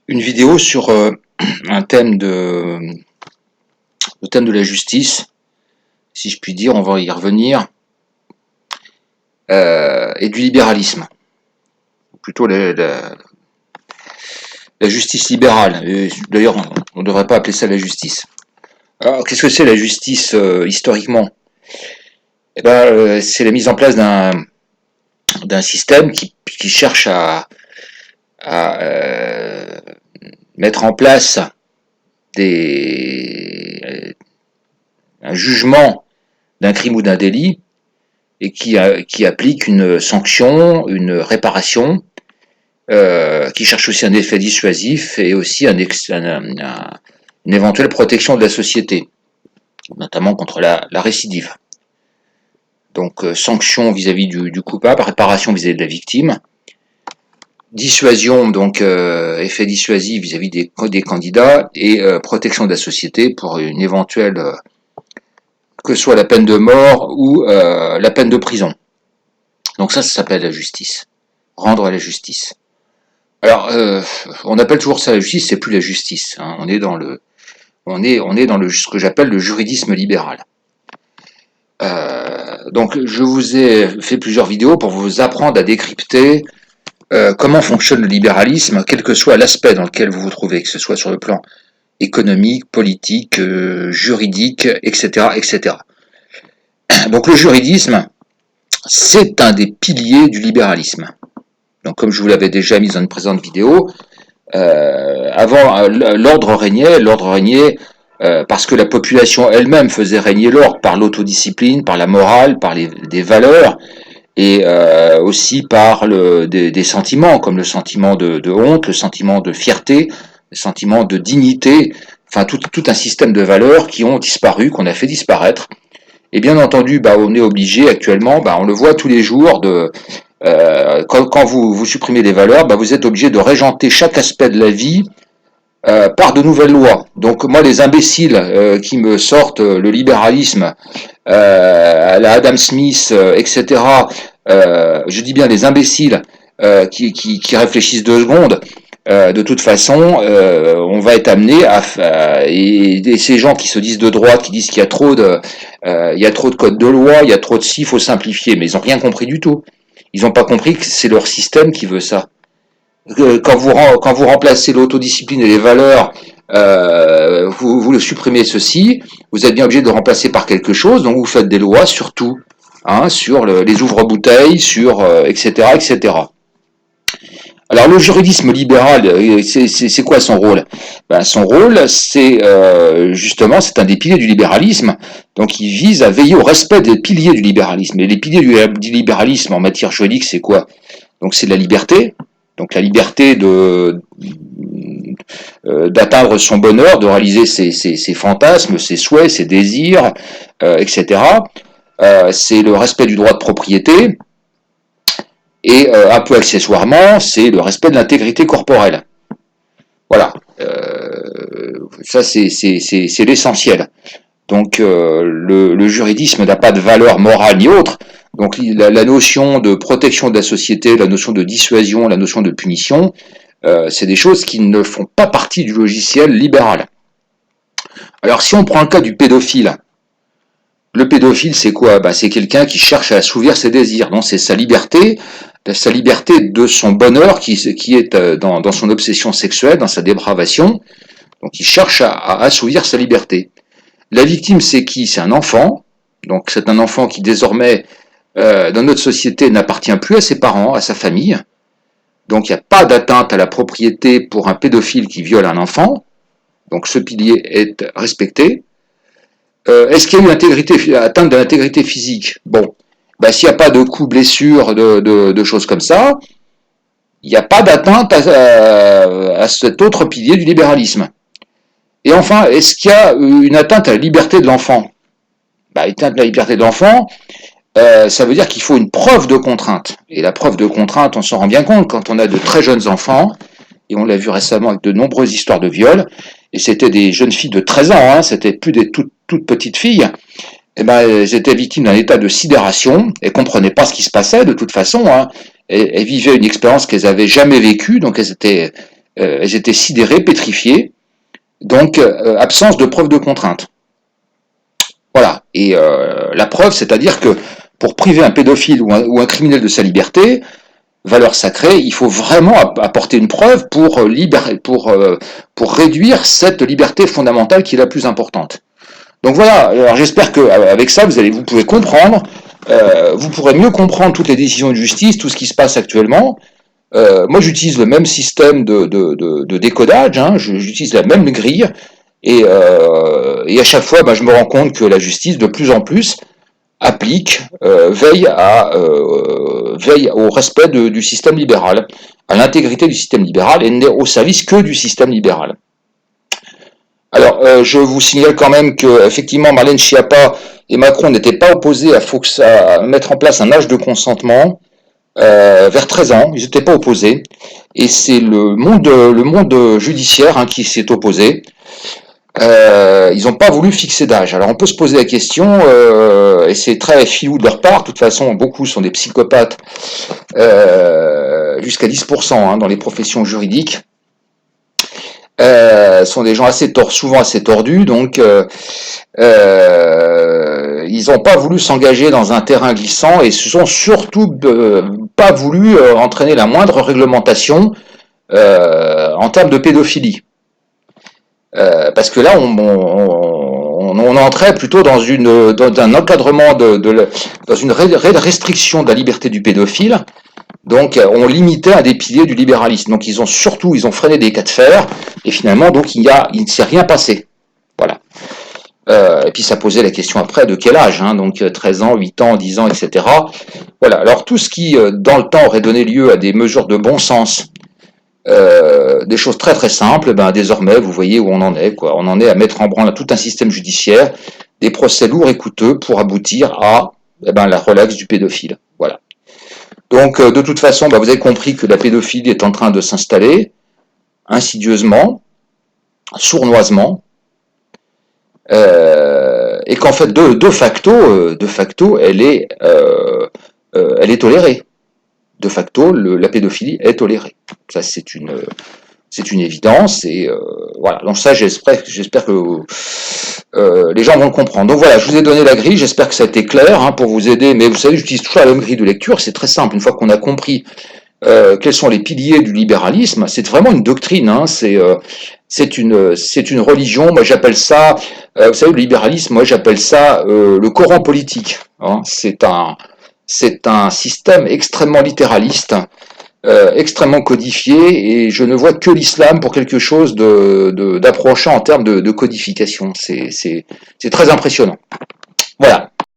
une vidéo sur un thème le thème de la justice, si je puis dire, on va y revenir, et du libéralisme, ou plutôt la justice libérale. D'ailleurs, on ne devrait pas appeler ça la justice. Alors, qu'est-ce que c'est la justice historiquement? Eh ben, c'est la mise en place d'un système qui cherche à mettre en place un jugement d'un crime ou d'un délit et qui applique une sanction, une réparation, qui cherche aussi un effet dissuasif et aussi une éventuelle protection de la société, notamment contre la récidive. Donc sanction vis-à-vis du coupable, réparation vis-à-vis de la victime, dissuasion, donc effet dissuasif vis-à-vis des candidats, et protection de la société pour une éventuelle, que ce soit la peine de mort ou la peine de prison. Donc ça s'appelle la justice, rendre la justice. Alors on appelle toujours ça la justice, c'est plus la justice, hein. On est dans ce que j'appelle le juridisme libéral. Donc je vous ai fait plusieurs vidéos pour vous apprendre à décrypter comment fonctionne le libéralisme, quel que soit l'aspect dans lequel vous vous trouvez, que ce soit sur le plan économique, politique, juridique, etc., etc. Donc le juridisme, c'est un des piliers du libéralisme. Donc comme je vous l'avais déjà mis dans une précédente vidéo, avant l'ordre régnait parce que la population elle-même faisait régner l'ordre par l'autodiscipline, par la morale, par des valeurs, et aussi par des sentiments, comme le sentiment de honte, le sentiment de fierté, le sentiment de dignité, enfin tout un système de valeurs qui ont disparu, qu'on a fait disparaître. Et bien entendu, on est obligé actuellement, on le voit tous les jours, quand vous supprimez des valeurs, vous êtes obligé de régenter chaque aspect de la vie par de nouvelles lois. Donc moi, les imbéciles qui me sortent le libéralisme, à la Adam Smith, etc., je dis bien les imbéciles qui réfléchissent 2 secondes, de toute façon, on va être amené et ces gens qui se disent de droite, qui disent qu'il y a trop de codes de loi, il y a trop de il faut simplifier, mais ils n'ont rien compris du tout. Ils n'ont pas compris que c'est leur système qui veut ça. Quand vous remplacez l'autodiscipline et les valeurs, vous le supprimez ceci, vous êtes bien obligé de le remplacer par quelque chose, donc vous faites des lois sur tout, hein, sur les ouvre-bouteilles, sur etc., etc. Alors le juridisme libéral, c'est quoi son rôle? Son rôle, c'est justement, c'est un des piliers du libéralisme, donc il vise à veiller au respect des piliers du libéralisme. Et les piliers du libéralisme en matière juridique, c'est quoi? Donc c'est la liberté, donc la liberté d'atteindre son bonheur, de réaliser ses fantasmes, ses souhaits, ses désirs, etc. C'est le respect du droit de propriété, et un peu accessoirement, c'est le respect de l'intégrité corporelle. Voilà, ça c'est l'essentiel. Donc le juridisme n'a pas de valeur morale ni autre. Donc la notion de protection de la société, la notion de dissuasion, la notion de punition, c'est des choses qui ne font pas partie du logiciel libéral. Alors si on prend le cas du pédophile, le pédophile c'est quoi? C'est quelqu'un qui cherche à assouvir ses désirs, donc c'est sa liberté de son bonheur qui est dans son obsession sexuelle, dans sa dépravation, donc il cherche à assouvir sa liberté. La victime c'est qui? C'est un enfant, donc c'est un enfant qui désormais dans notre société n'appartient plus à ses parents, à sa famille, donc il n'y a pas d'atteinte à la propriété pour un pédophile qui viole un enfant, donc ce pilier est respecté. Est-ce qu'il y a eu atteinte de l'intégrité physique? Bon, s'il n'y a pas de coups, blessures, de choses comme ça, il n'y a pas d'atteinte à cet autre pilier du libéralisme. Et enfin, est-ce qu'il y a une atteinte à la liberté de l'enfant? Atteinte à la liberté de l'enfant, ça veut dire qu'il faut une preuve de contrainte. Et la preuve de contrainte, on s'en rend bien compte quand on a de très jeunes enfants, et on l'a vu récemment avec de nombreuses histoires de viol, et c'était des jeunes filles de 13 ans, hein, c'était plus des toutes petites filles, elles étaient victimes d'un état de sidération, elles comprenaient pas ce qui se passait de toute façon, hein, elles vivaient une expérience qu'elles avaient jamais vécue, donc elles étaient elles étaient sidérées, pétrifiées, donc absence de preuve de contrainte. Voilà. Et la preuve, c'est-à-dire que pour priver un pédophile ou un criminel de sa liberté, valeur sacrée, il faut vraiment apporter une preuve pour réduire cette liberté fondamentale qui est la plus importante. Donc voilà, alors j'espère qu'avec ça, vous pouvez comprendre, vous pourrez mieux comprendre toutes les décisions de justice, tout ce qui se passe actuellement. Moi, j'utilise le même système de décodage, hein, j'utilise la même grille, et à chaque fois, je me rends compte que la justice, de plus en plus, applique, veille au respect du système libéral, à l'intégrité du système libéral, et n'est au service que du système libéral. Alors, je vous signale quand même que, effectivement, Marlène Schiappa et Macron n'étaient pas opposés à mettre en place un âge de consentement vers 13 ans, ils n'étaient pas opposés, et c'est le monde judiciaire qui s'est opposé. Ils n'ont pas voulu fixer d'âge. Alors on peut se poser la question, et c'est très filou de leur part, de toute façon beaucoup sont des psychopathes, jusqu'à 10% dans les professions juridiques, sont des gens souvent assez tordus, donc ils n'ont pas voulu s'engager dans un terrain glissant et se sont surtout pas voulu entraîner la moindre réglementation en termes de pédophilie. Parce que là, on entrait plutôt dans un encadrement dans une restriction de la liberté du pédophile. Donc, on limitait un des piliers du libéralisme. Donc, ils ont freiné des cas de fer, et finalement, donc, il ne s'est rien passé. Voilà. Et puis, ça posait la question après de quel âge, donc 13 ans, 8 ans, 10 ans, etc. Voilà. Alors, tout ce qui, dans le temps, aurait donné lieu à des mesures de bon sens, des choses très très simples, désormais vous voyez où on en est, quoi. On en est à mettre en branle tout un système judiciaire, des procès lourds et coûteux pour aboutir à la relaxe du pédophile. Voilà. Donc de toute façon, vous avez compris que la pédophilie est en train de s'installer insidieusement, sournoisement, et qu'en fait de facto, elle est tolérée. De facto, la pédophilie est tolérée. Ça, c'est une évidence, et voilà. Donc ça, j'espère que les gens vont le comprendre. Donc voilà, je vous ai donné la grille, j'espère que ça a été clair pour vous aider, mais vous savez, j'utilise toujours la même grille de lecture, c'est très simple. Une fois qu'on a compris quels sont les piliers du libéralisme, c'est vraiment une doctrine, c'est une religion. Moi, j'appelle ça, vous savez, le libéralisme, moi, j'appelle ça le Coran politique. C'est un système extrêmement littéraliste, extrêmement codifié, et je ne vois que l'islam pour quelque chose d'approchant en termes de codification. C'est très impressionnant. Voilà.